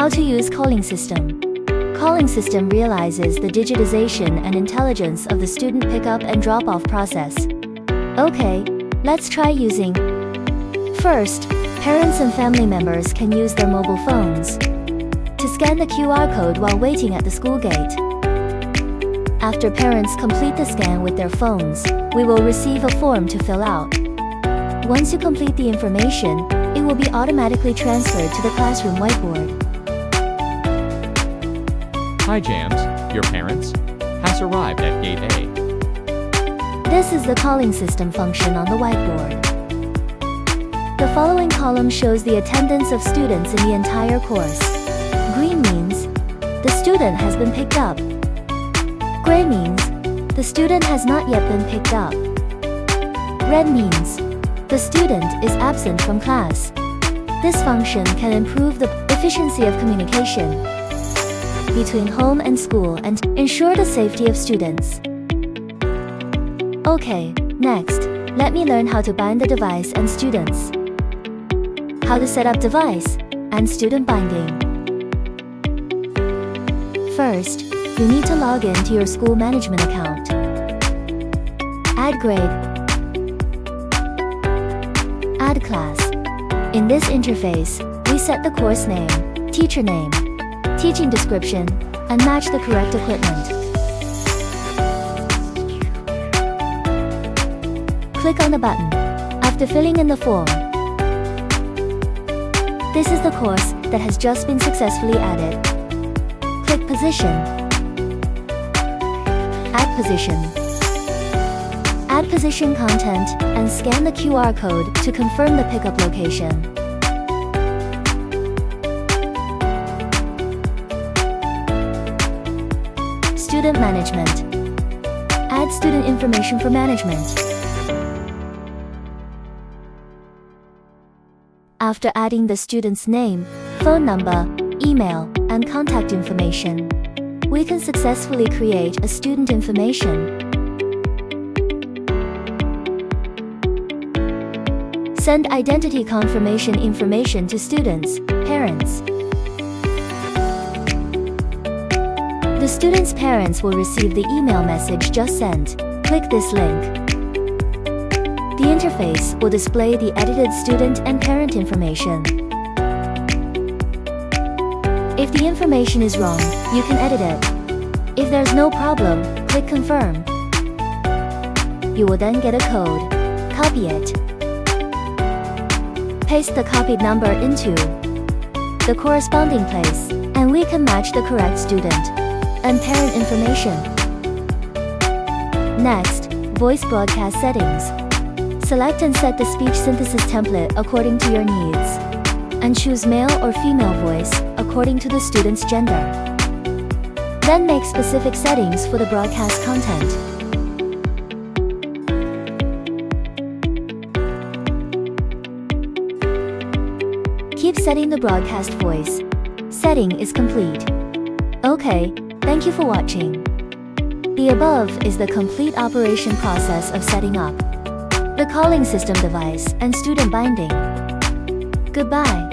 How to use CallingSystem. CallingSystem realizes the digitization and intelligence of the student pickup and drop-off process. Okay, let's try using. First, parents and family members can use their mobile phones to scan the QR code while waiting at the school gate. After parents complete the scan with their phones, we will receive a form to fill out. Once you complete the information, it will be automatically transferred to the classroom whiteboard. Hi Jams, your parents has arrived at Gate A. This is the CallingSystem function on the whiteboard. The following column shows the attendance of students in the entire course. Green means the student has been picked up. Gray means the student has not yet been picked up. Red means the student is absent from class. This function can improve the efficiency of communication between home and school and ensure the safety of students. Okay, next, let me learn how to bind the device and students. How to set up device and student binding. First, you need to log in to your school management account. Add grade. Add class. In this interface, we set the course name, teacher name, teaching description, and match the correct equipment. Click on the button after filling in the form. This is the course that has just been successfully added. Click Position. Add Position. Add position content and scan the QR code to confirm the pickup location. Student management. Add student information for management. After adding the student's name, phone number, email, and contact information, we can successfully create a student information. Send identity confirmation information to students, parents. The student's parents will receive the email message just sent. Click this link. The interface will display the edited student and parent information. If the information is wrong, you can edit it. If there's no problem, click Confirm. You will then get a code. Copy it. Paste the copied number into the corresponding place, and we can match the correct student and parent information. Next, voice broadcast settings. Select and set the speech synthesis template according to your needs, and choose male or female voice according to the student's gender. Then make specific settings for the broadcast content. Keep setting the broadcast voice. Setting is complete. Okay, thank you for watching. The above is the complete operation process of setting up the CallingSystem device and student binding. Goodbye.